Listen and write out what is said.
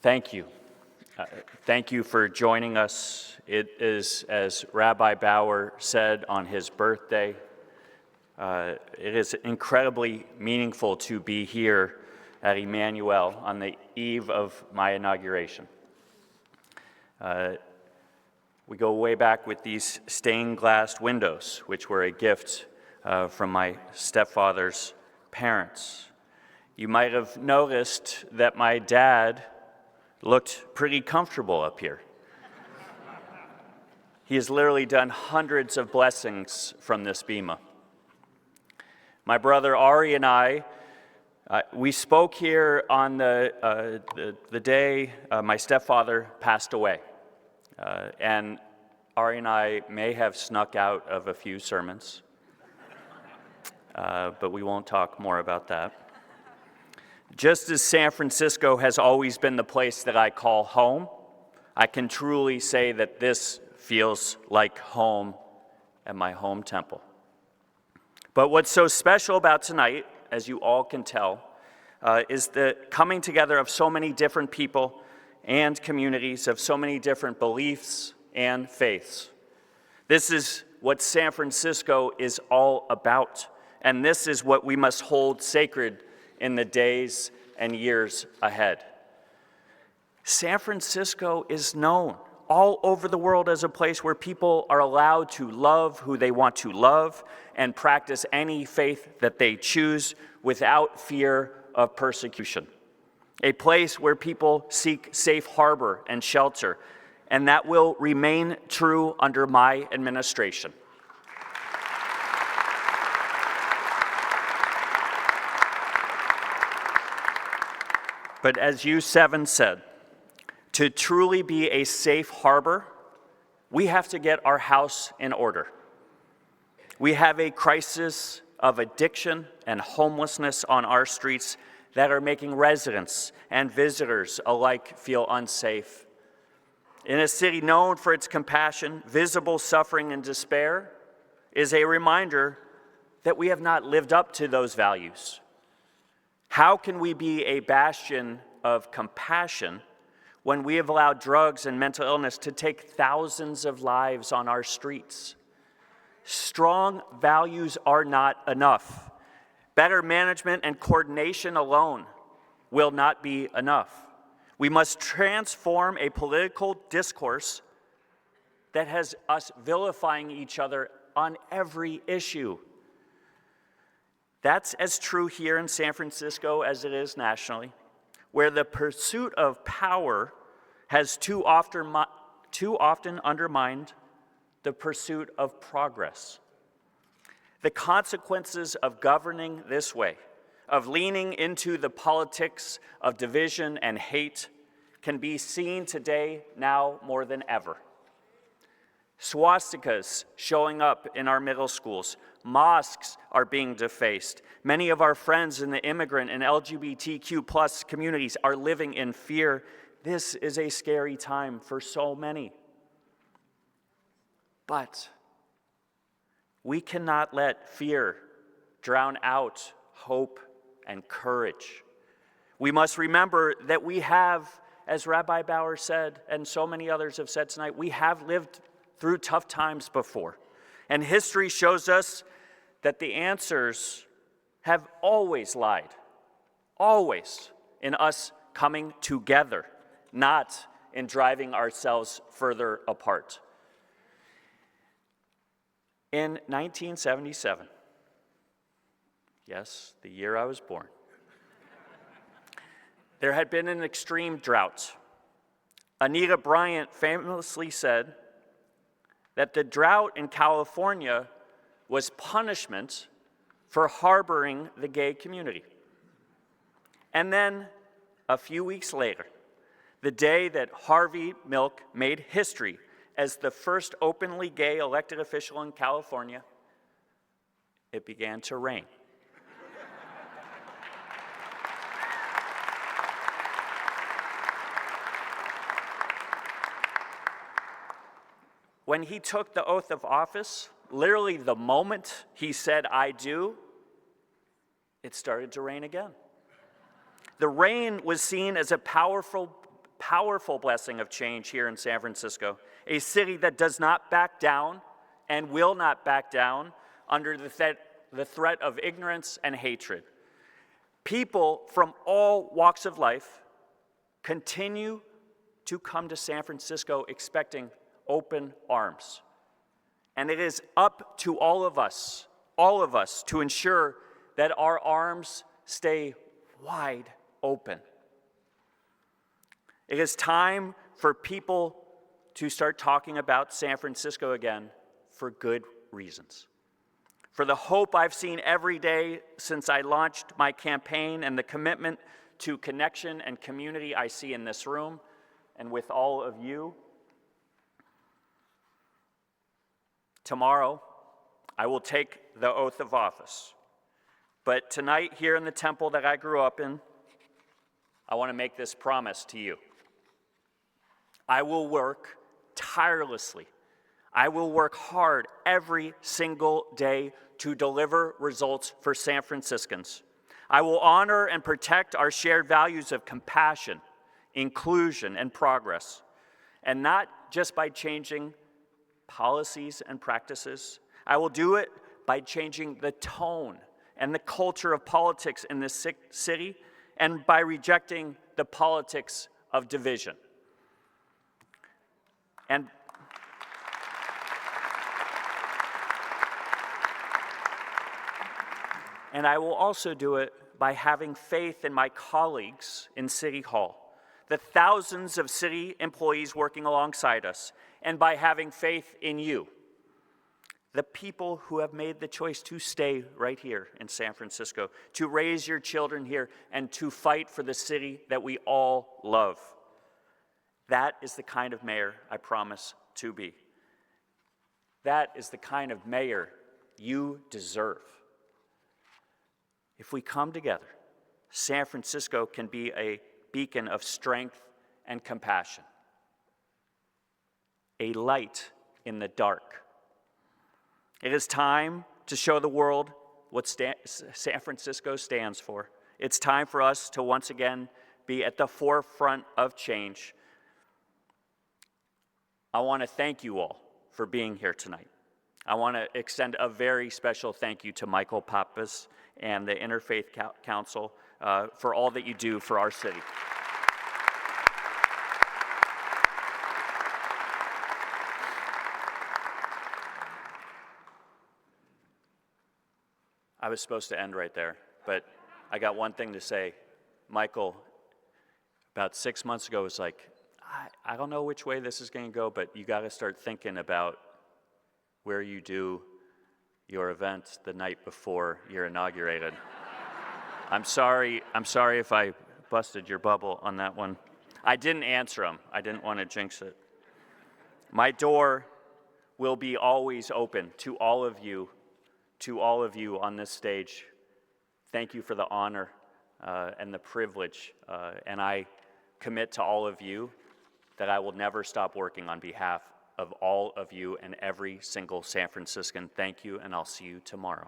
Thank you. Thank you for joining us. It is, as Rabbi Bauer said on his birthday, it is incredibly meaningful to be here at Emanu-El on the eve of my inauguration. We go way back with these stained glass windows, which were a gift from my stepfather's parents. You might have noticed that my dad looked pretty comfortable up here. He has literally done hundreds of blessings from this bema. My brother Ari and I, we spoke here on the day my stepfather passed away. And Ari and I may have snuck out of a few sermons, but we won't talk more about that. Just as San Francisco has always been the place that I call home, I can truly say that this feels like home at my home temple. But what's so special about tonight, as you all can tell, is the coming together of so many different people and communities of so many different beliefs and faiths. This is what San Francisco is all about, and this is what we must hold sacred in the days and years ahead. San Francisco is known all over the world as a place where people are allowed to love who they want to love and practice any faith that they choose without fear of persecution. A place where people seek safe harbor and shelter, and that will remain true under my administration. But as U7 said, to truly be a safe harbor, we have to get our house in order. We have a crisis of addiction and homelessness on our streets that are making residents and visitors alike feel unsafe. In a city known for its compassion, visible suffering and despair is a reminder that we have not lived up to those values. How can we be a bastion of compassion when we have allowed drugs and mental illness to take thousands of lives on our streets? Strong values are not enough. Better management and coordination alone will not be enough. We must transform a political discourse that has us vilifying each other on every issue. That's as true here in San Francisco as it is nationally, where the pursuit of power has too often undermined the pursuit of progress. The consequences of governing this way, of leaning into the politics of division and hate, can be seen today now more than ever. Swastikas showing up in our middle schools. Mosques are being defaced. Many of our friends in the immigrant and LGBTQ+ communities are living in fear. This is a scary time for so many. But we cannot let fear drown out hope and courage. We must remember that we have, as Rabbi Bauer said, and so many others have said tonight, we have lived through tough times before. And history shows us that the answers have always lied, always in us coming together, not in driving ourselves further apart. In 1977, yes, the year I was born, there had been an extreme drought. Anita Bryant famously said that the drought in California was punishment for harboring the gay community. And then, a few weeks later, the day that Harvey Milk made history as the first openly gay elected official in California, it began to rain. When he took the oath of office, literally the moment he said, "I do," it started to rain again. The rain was seen as a powerful powerful blessing of change here in San Francisco, a city that does not back down and will not back down under the threat of ignorance and hatred. People from all walks of life continue to come to San Francisco expecting open arms. And it is up to all of us, to ensure that our arms stay wide open. It is time for people to start talking about San Francisco again for good reasons. For the hope I've seen every day since I launched my campaign and the commitment to connection and community I see in this room and with all of you. Tomorrow, I will take the oath of office. But tonight, here in the temple that I grew up in, I want to make this promise to you. I will work tirelessly. I will work hard every single day to deliver results for San Franciscans. I will honor and protect our shared values of compassion, inclusion, and progress, and not just by changing policies and practices. I will do it by changing the tone and the culture of politics in this city, and by rejecting the politics of division. And I will also do it by having faith in my colleagues in City Hall, the thousands of city employees working alongside us, and by having faith in you, the people who have made the choice to stay right here in San Francisco, to raise your children here, and to fight for the city that we all love. That is the kind of mayor I promise to be. That is the kind of mayor you deserve. If we come together, San Francisco can be a beacon of strength and compassion, a light in the dark. It is time to show the world what San Francisco stands for. It's time for us to once again be at the forefront of change. I want to thank you all for being here tonight. I want to extend a very special thank you to Michael Pappas and the Interfaith Council for all that you do for our city. I was supposed to end right there, but I got one thing to say. Michael, about 6 months ago, was like, I don't know which way this is going to go, but you got to start thinking about where you do your event the night before you're inaugurated. I'm sorry if I busted your bubble on that one. I didn't answer him. I didn't want to jinx it. My door will be always open to all of you on this stage. Thank you for the honor and the privilege, and I commit to all of you that I will never stop working on behalf of all of you and every single San Franciscan. Thank you, and I'll see you tomorrow.